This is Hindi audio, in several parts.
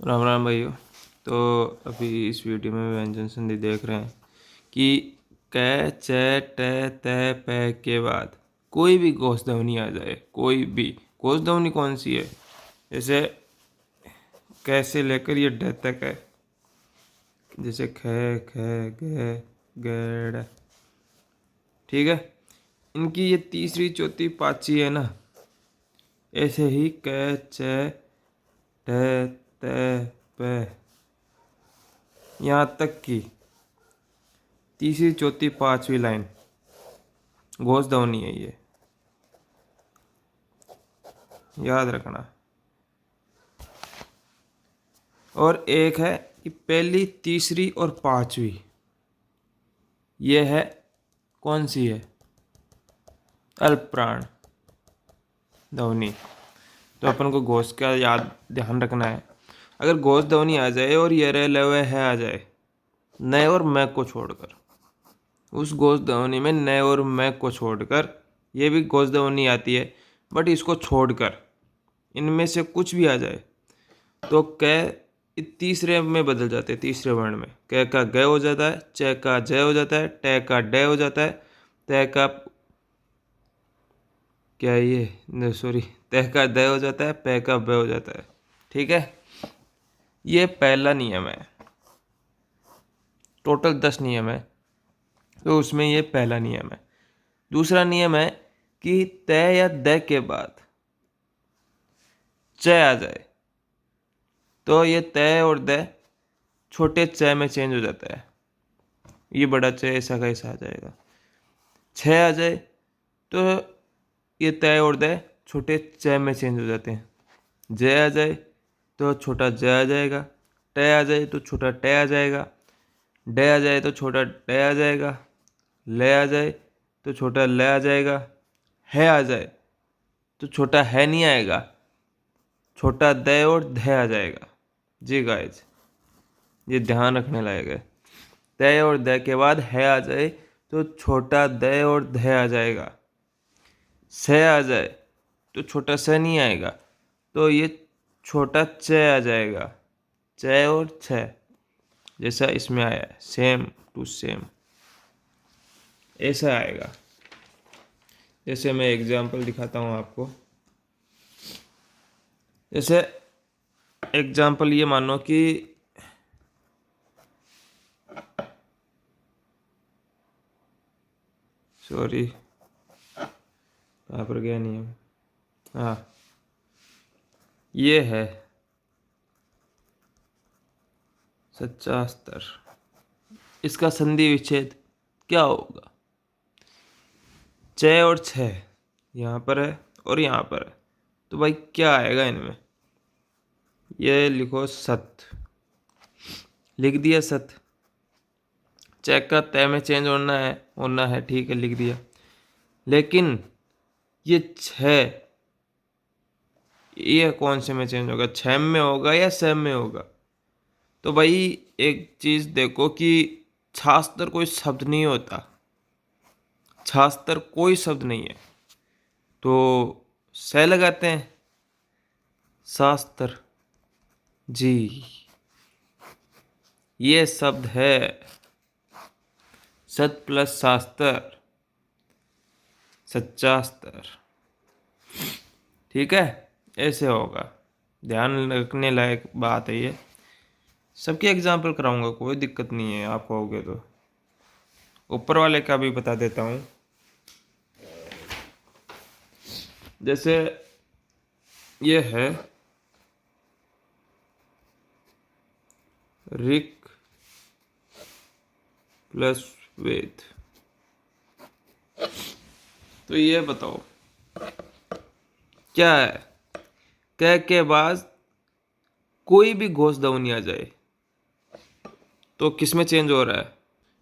राम राम भाइयों। तो अभी इस वीडियो में व्यंजन संधि देख रहे हैं कि कै च ट त प के बाद कोई भी घोष ध्वनि आ जाए। कोई भी घोष ध्वनि कौन सी है? जैसे कैसे लेकर ये ड तक है। जैसे ख ख ग गड़, ठीक है। इनकी ये तीसरी चौथी पांचवी है ना। ऐसे ही क च ट त प यहाँ तक की तीसरी चौथी पांचवी लाइन घोष ध्वनि है, ये याद रखना। और एक है कि पहली तीसरी और पांचवी, ये है कौन सी है? अल्प प्राण ध्वनि। तो अपन को घोष का ध्यान रखना है। अगर घोष ध्वनि आ जाए और ये रे ले वे है आ जाए, नए और मैं को छोड़कर, उस घोष ध्वनि में नए और मैं को छोड़कर ये भी घोष ध्वनि आती है, बट इसको छोड़कर इनमें से कुछ भी आ जाए तो क तीसरे में बदल जाते हैं। तीसरे वर्ण में क का ग हो जाता है, च का ज हो जाता है, ट का ड हो जाता है, त का क्या ये सॉरी त का द हो जाता है, प का ब हो जाता है। ठीक है, ये पहला नियम है। टोटल 10 नियम है, तो उसमें ये पहला नियम है। दूसरा नियम है कि त या द के बाद च आ जाए तो ये त और द छोटे च में चेंज हो जाता है। ये बड़ा च ऐसा का ऐसा आ जाएगा। छ आ जाए तो ये त और द छोटे च में चेंज हो जाते हैं। ज आ जाए तो छोटा ज आ जाएगा। ट आ जाए तो छोटा ट आ जाएगा। ड आ जाए तो छोटा ड आ जाएगा। ल आ जाए तो छोटा ल आ जाएगा। है आ जाए तो छोटा है नहीं आएगा, छोटा द और ध आ जाएगा। जी गाइज, ये ध्यान रखने लायक है। त और द के बाद है आ जाए तो छोटा द और ध आ जाएगा। स आ जाए तो छोटा स नहीं आएगा, तो ये छोटा च आ जाएगा। च और छ जैसा इसमें आया है, सेम टू सेम ऐसा आएगा। जैसे मैं एग्जांपल दिखाता हूँ आपको। जैसे एग्जांपल ये मानो कि सॉरी कहाँ पर गया नियम। हाँ, ये है सच्चा स्तर। इसका संधि विच्छेद क्या होगा? च और छ यहाँ पर है और यहाँ पर है, तो भाई क्या आएगा इनमें? ये लिखो सत, लिख दिया सत। चेक का तय में चेंज होना है, ठीक है, लिख दिया। लेकिन ये छ, ये कौन से में चेंज होगा? छ में होगा या स में होगा? तो भाई एक चीज देखो कि छास्तर कोई शब्द नहीं होता, छास्तर कोई शब्द नहीं है, तो स लगाते हैं। शास्त्र, जी ये शब्द है। सत प्लस शास्त्र, सच्चा स्तर। ठीक है, ऐसे होगा। ध्यान रखने लायक बात है ये। सबके एग्जाम्पल कराऊंगा, कोई दिक्कत नहीं है। आप कहोगे तो ऊपर वाले का भी बता देता हूँ। जैसे ये है ऋक प्लस वेद। तो ये बताओ क्या है? क के बाद कोई भी घोष ध्वनि आ जाए तो किस में चेंज हो रहा है?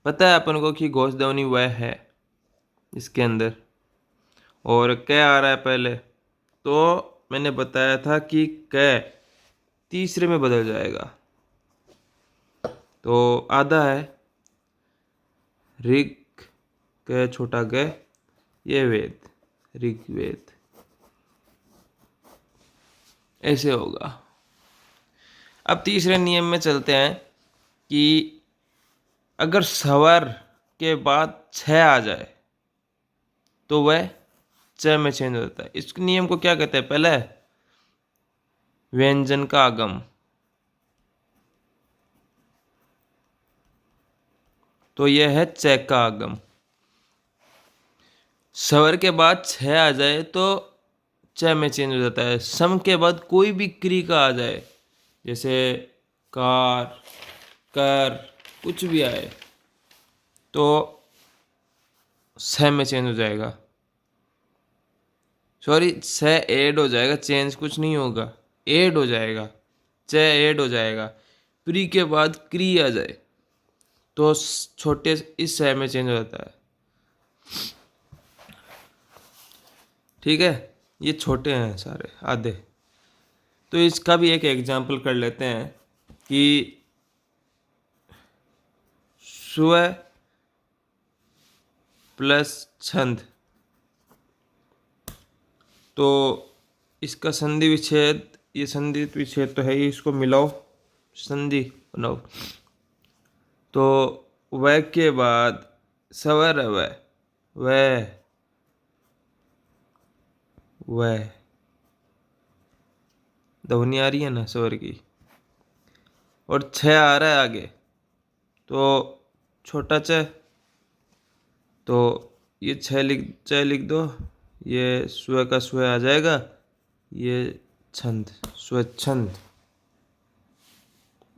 पता है अपन को कि घोष ध्वनि वह है इसके अंदर, और क आ रहा है पहले। तो मैंने बताया था कि क तीसरे में बदल जाएगा। तो आधा है ऋग, क छोटा ग, ये वेद, ऋग्वेद, ऐसे होगा। अब तीसरे नियम में चलते हैं कि अगर स्वर के बाद छ आ जाए तो वह च में चेंज हो जाता है। इस नियम को क्या कहते हैं? पहले व्यंजन का आगम। तो यह है च का आगम। स्वर के बाद छ आ जाए तो च में चेंज हो जाता है। सम के बाद कोई भी क्री का आ जाए, जैसे कार, कर, कुछ भी आए तो स में चेंज हो जाएगा। सॉरी, स ऐड हो जाएगा, चेंज कुछ नहीं होगा, ऐड हो जाएगा, च ऐड हो जाएगा। प्री के बाद क्री आ जाए तो छोटे इस स में चेंज हो जाता है। ठीक है, ये छोटे हैं सारे आधे। तो इसका भी एक एग्जाम्पल कर लेते हैं कि स्व प्लस छंद। तो इसका संधि विच्छेद, ये संधि विच्छेद तो है ही, इसको मिलाओ, संधि बनाओ। तो वह के बाद स्वर वह ध्वनि आ रही है ना स्वर की, और छ आ रहा है आगे तो छोटा च, तो ये च लिख दो, ये स्व का स्व आ जाएगा, ये छंद, स्वच्छंद।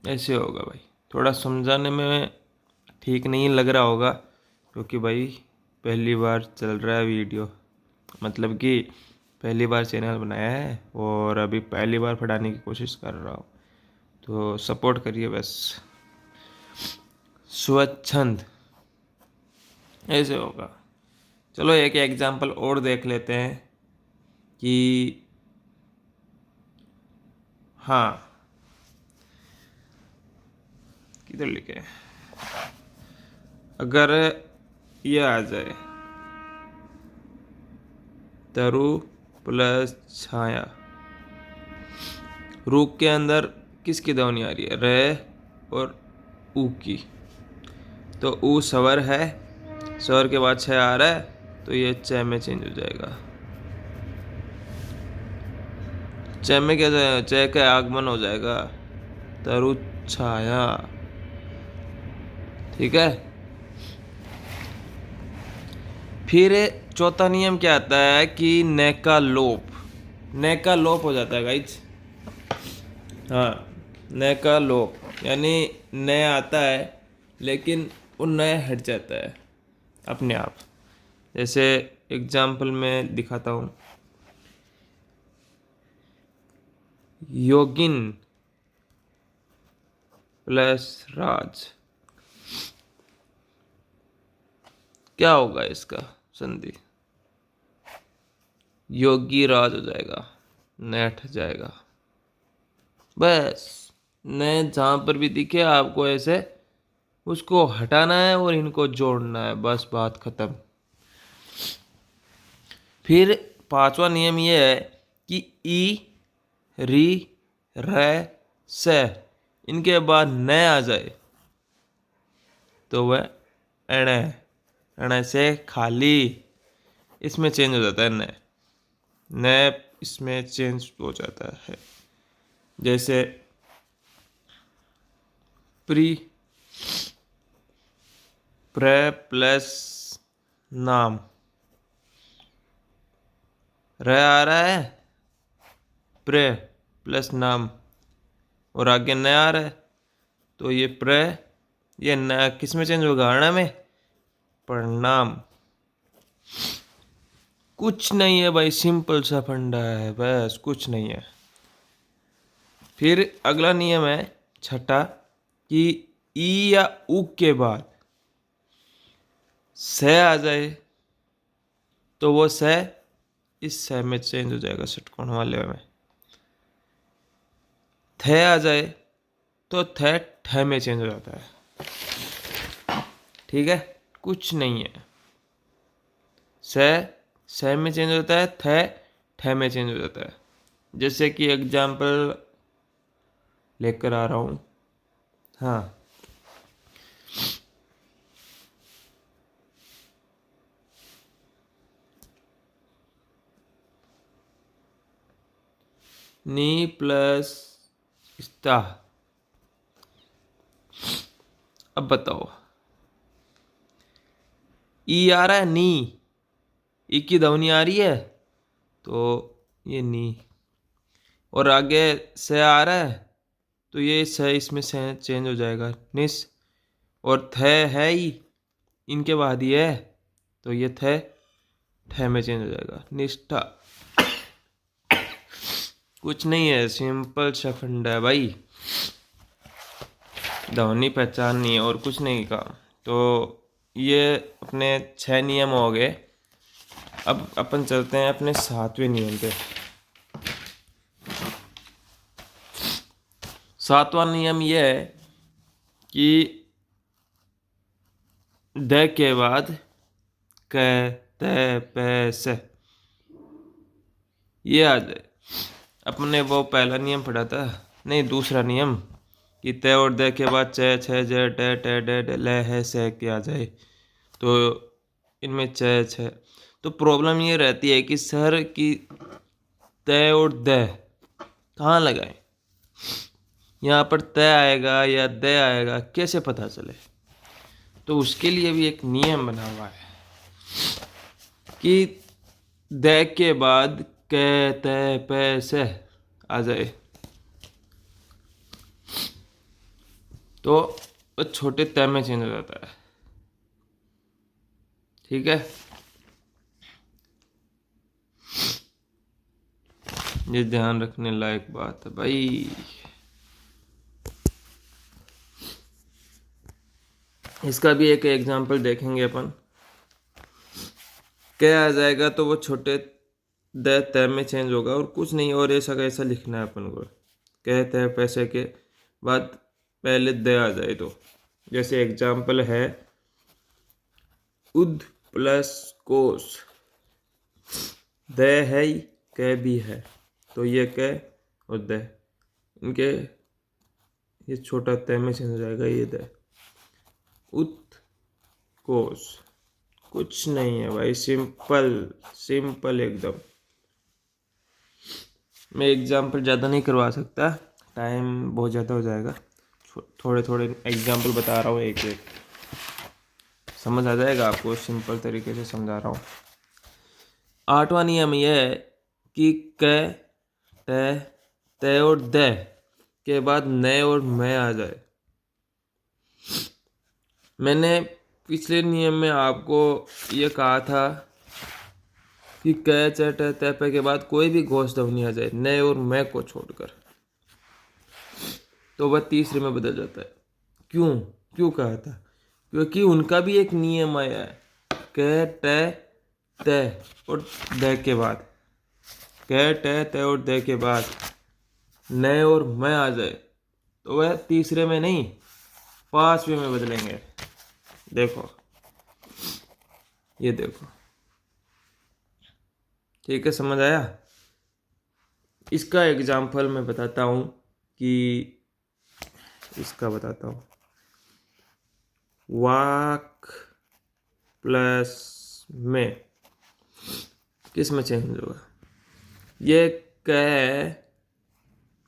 ऐसे होगा भाई। थोड़ा समझाने में ठीक नहीं लग रहा होगा क्योंकि भाई पहली बार चल रहा है वीडियो, मतलब कि पहली बार चैनल बनाया है और अभी पहली बार पढ़ाने की कोशिश कर रहा हूँ, तो सपोर्ट करिए बस। स्वच्छंद ऐसे होगा। चलो एक एग्जाम्पल और देख लेते हैं कि हाँ, किधर लिखे, अगर ये आ जाए तरु प्लस छाया, रूप के अंदर किसकी ध्वनि आ रही है? रे और ऊ की। तो ऊ स्वर है, स्वर के बाद छ आ रहा है तो ये च में चेंज हो जाएगा। च में क्या जाएगा? च का आगमन हो जाएगा, तरु छाया। ठीक है। फिर चौथा नियम क्या आता है कि न का लोप, न का लोप हो जाता है गाइज। हाँ, न का लोप यानी न आता है लेकिन वो न हट जाता है अपने आप। जैसे एग्जाम्पल में दिखाता हूँ, योगिन प्लस राज, क्या होगा इसका संधि? योगी राज हो जाएगा, न हट जाएगा। बस न जहाँ पर भी दिखे आपको ऐसे उसको हटाना है और इनको जोड़ना है, बस बात खत्म। फिर पांचवा नियम ये है कि ई, री, र, से इनके बाद न आ जाए तो वह अण से खाली, इसमें चेंज हो जाता है न इसमें चेंज हो जाता है। जैसे प्री, प्र प्लस नाम, र आ रहा है, प्र प्लस नाम और आगे न आ रहा है तो ये प्र, ये न किस में चेंज होगा? अण में, प्रणाम। कुछ नहीं है भाई, सिंपल सा फंडा है, बस कुछ नहीं है। फिर अगला नियम है छठा कि ई या उ के बाद स आ जाए तो वो स इस स में चेंज हो जाएगा, षटकोण वाले में। थ आ जाए तो थ ठ में चेंज हो जाता है। ठीक है, कुछ नहीं है। स में चेंज होता है, थ ठ में चेंज हो जाता है। जैसे कि एग्जाम्पल लेकर आ रहा हूँ। हाँ, नी प्लस स्ता। अब बताओ, ई आ रहा है, नी, ई की ध्वनि आ रही है, तो ये नी। और आगे से आ रहा है, तो ये से इसमें से चेंज हो जाएगा, निस। और थे है ही, इनके बाद ही है, तो ये थे में चेंज हो जाएगा, निष्ठा। कुछ नहीं है, सिंपल सा फंडा है भाई, ध्वनि पहचाननी है और कुछ नहीं का। तो ये अपने 6 नियम हो गए। अब अपन चलते हैं अपने 7वें नियम पे। 7वां नियम यह है कि द के बाद क, त, प, से ये आ जाए। अपने वो पहला नियम पढ़ा था, नहीं दूसरा नियम, कि त और द के बाद च, छ, ज, ट, ट, ड, ड, ल, है, से के आ जाए। तो इनमें च, छ। तो प्रॉब्लम ये रहती है कि सर की त और द कहाँ लगाएं, यहाँ पर त आएगा या द आएगा, कैसे पता चले। तो उसके लिए भी एक नियम बना हुआ है कि द के बाद क, त, प, से आ जाए, तो वो छोटे त में चेंज हो जाता है। ठीक है, ये ध्यान रखने लायक बात है भाई। इसका भी एक एग्जांपल देखेंगे अपन। क्या आ जाएगा, तो वो छोटे द त में चेंज होगा और कुछ नहीं, और ऐसा का ऐसा लिखना है अपन को। कहते हैं पैसे के बाद पहले द आ जाए, तो जैसे एग्जांपल है उद प्लस कोस, द है ही, क भी है, तो ये क और द, इनके ये छोटा त में चेंज हो जाएगा, ये द, उत कोस। कुछ नहीं है भाई, सिंपल सिंपल एकदम। मैं एग्जाम्पल ज़्यादा नहीं करवा सकता, टाइम बहुत ज़्यादा हो जाएगा। थोड़े थोड़े एग्जाम्पल बता रहा हूँ, एक एक समझ आ जाएगा आपको, सिंपल तरीके से समझा रहा हूँ। 8वां नियम यह है कि क, त, त और द के बाद न और मैं आ जाए। मैंने पिछले नियम में आपको ये कहा था कि क, च, ट, त, प के बाद कोई भी घोष ध्वनि आ जाए न और मैं को छोड़कर, तो वह तीसरे में बदल जाता है। क्यों क्यों कहा था? क्योंकि उनका भी एक नियम आया है, क, ट, त और द के बाद, क, ट, त और द के बाद न और मैं आ जाए, तो वह तीसरे में नहीं 5वें में बदलेंगे। देखो, ये देखो, ठीक है, समझ आया? इसका एग्जाम्पल मैं बताता हूँ कि इसका बताता हूँ, वाक प्लस में किस में चेंज होगा? ये क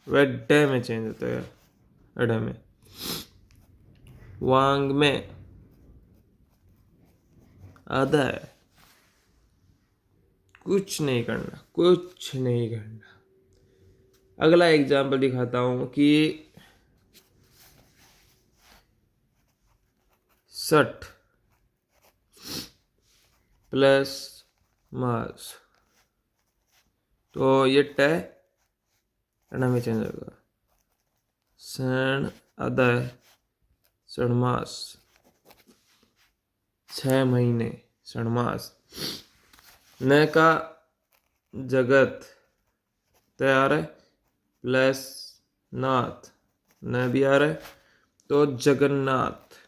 वह ड में चेंज होता है, अड में। वांग में आधा है। कुछ नहीं करना, कुछ नहीं करना। अगला एग्जाम्पल दिखाता हूं कि 60 प्लस मास, तो ये ट अड़ा में चेंज होगा, सण आधा है, षणमास 6 महीने, षणमास। न का जगत तैयार है, प्लस नाथ, न भी आ रहा है, तो जगन्नाथ।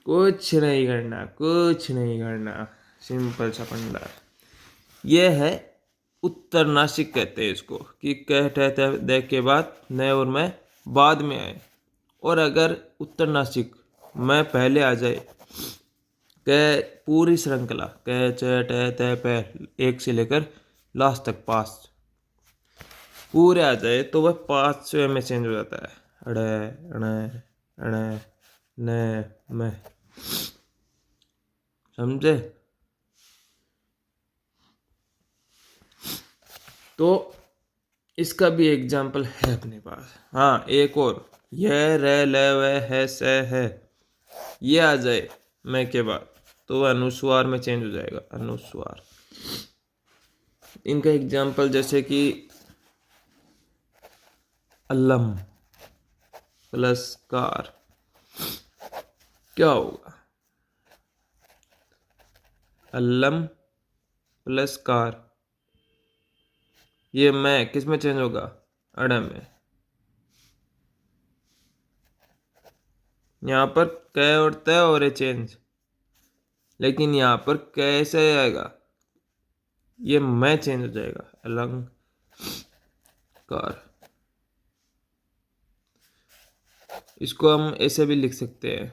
कुछ नहीं करना, कुछ नहीं करना, सिंपल सा फंडा। ये है उत्तर नासिक कहते हैं इसको, कि कह ठहते दे के बाद न और मैं बाद में आए। और अगर उत्तर नासिक मैं पहले आ जाए, कह पूरी श्रृंखला कह च ट त प एक से लेकर लास्ट तक पास पूरे आ जाए, तो वह पांचवें में चेंज हो जाता है। अड़ अण अण न मैं, समझे? तो इसका भी एग्जाम्पल है अपने पास। हाँ, एक और, यह र ल व है स है, ये आ जाए मैं के बाद, तो वह अनुस्वार में चेंज हो जाएगा। अनुस्वार, इनका एग्जाम्पल जैसे कि अलम प्लस कार, क्या होगा? अलम प्लस कार, ये मैं किस में चेंज होगा? अड़म में। यहाँ पर क और त हो रहे चेंज, लेकिन यहाँ पर कैसे आएगा? ये मैं चेंज हो जाएगा। अलंकार, इसको हम ऐसे भी लिख सकते हैं,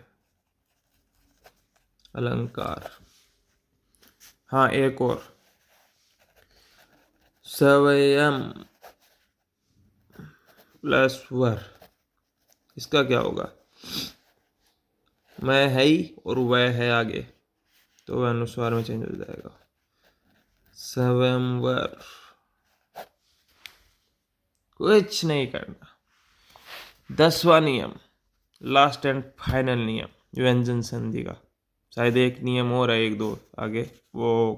अलंकार। हाँ, एक और, सवयम प्लस वर, इसका क्या होगा? मैं है ही और वह है आगे, तो वह अनुस्वार में चेंज हो जाएगा। स्वयंवर, कुछ नहीं करना। 10वां नियम, लास्ट एंड फाइनल नियम व्यंजन संधि का। शायद एक नियम और है, एक दो आगे, वो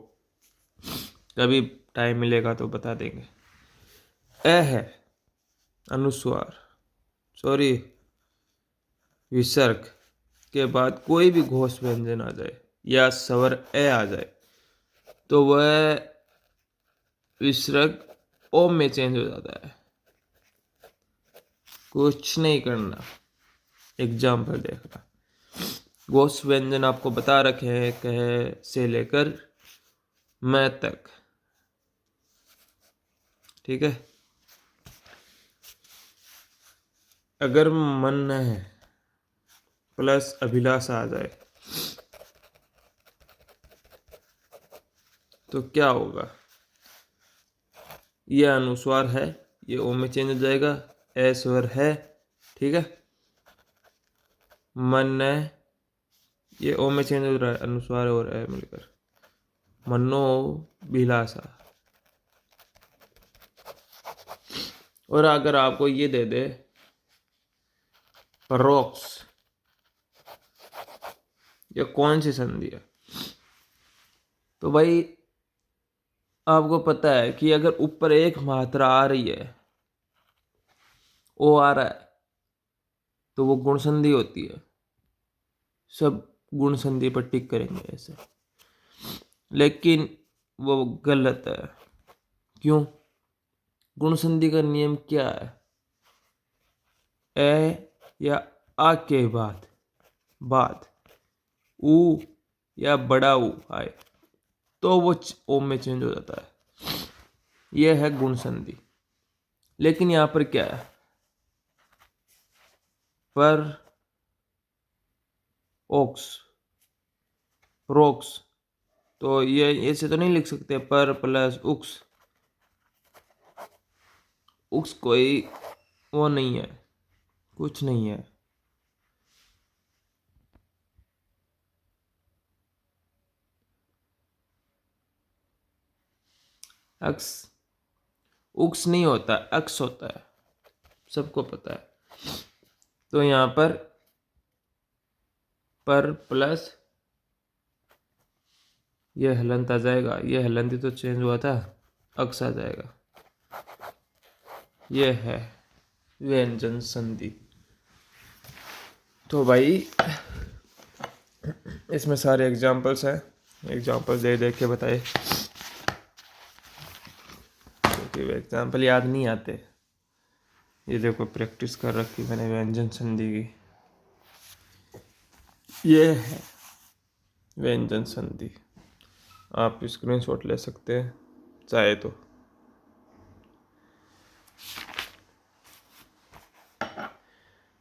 कभी टाइम मिलेगा तो बता देंगे। ए है अनुस्वार, सॉरी विसर्ग के बाद कोई भी घोष व्यंजन आ जाए या स्वर ए आ जाए, तो वह विसर्ग ओ में चेंज हो जाता है। कुछ नहीं करना, एग्जाम्पल देखना। घोष व्यंजन आपको बता रखे हैं, कह से लेकर मैं तक, ठीक है। अगर मन है प्लस अभिलाषा आ जाए, तो क्या होगा? यह अनुस्वार है, ये ओ में चेंज हो जाएगा। ए स्वर है, ठीक है। मन है, ये ओ में चेंज हो रहा है, अनुस्वार और ए मिलकर मनो बिलासा। और अगर आपको ये दे दे परोक्ष, ये कौन सी संधि है? तो भाई आपको पता है कि अगर ऊपर एक मात्रा आ रही है, ओ आ रहा है, तो वो गुण संधि होती है। सब गुण संधि पर टिक करेंगे ऐसे, लेकिन वो गलत है। क्यों? गुण संधि का नियम क्या है? ए या आ के बाद बाद ऊ या बड़ा ऊ आए, तो वो ओ में चेंज हो जाता है। यह है गुण संधि। लेकिन यहां पर क्या है? पर ओक्स प्रोक्स, तो ये ऐसे तो नहीं लिख सकते पर प्लस उक्स। उक्स कोई वो नहीं है, कुछ नहीं है। अक्स उक्स नहीं होता, अक्स होता है, सबको पता है। तो यहां पर प्लस ये हलंत आ जाएगा। ये हलंत ही तो चेंज हुआ था, अक्स आ जाएगा। ये है व्यंजन संधि। तो भाई इसमें सारे एग्जाम्पल्स हैं, एग्जाम्पल दे दे के बताए, क्योंकि एग्जाम्पल याद नहीं आते। ये देखो प्रैक्टिस कर रखी मैंने व्यंजन संधि की। ये है व्यंजन संधि, आप स्क्रीनशॉट ले सकते हैं चाहे तो।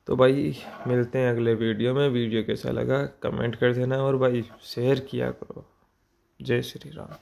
तो भाई मिलते हैं अगले वीडियो में। वीडियो कैसा लगा कमेंट कर देना और भाई शेयर किया करो। जय श्री राम।